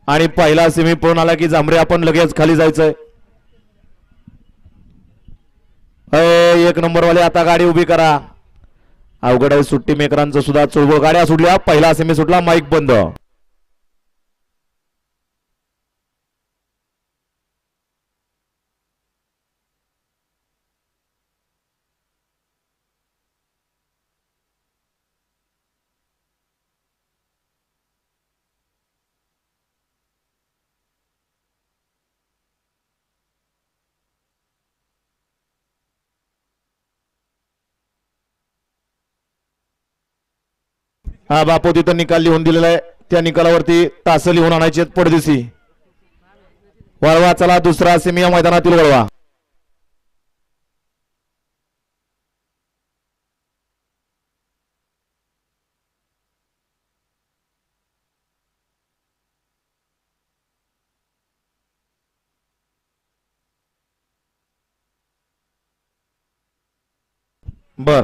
आणि पहिला सेमी पळून आला की जांभरे आपण लगेच खाली जायचंय. एक नंबर वाले आता गाडी उभी करा. अवघड आहे सुट्टी मेकरांचं सुद्धा. चुळबुळ गाड्या सुटल्या. पहिला सेमी सुटला. माईक बंद. हा बापू तिथं निकाल लिहून दिलेला आहे. त्या निकालावरती तास लिहून आणायचे पडदिसी. वळवा चला दुसरा सेमी या मैदानातील वळवा.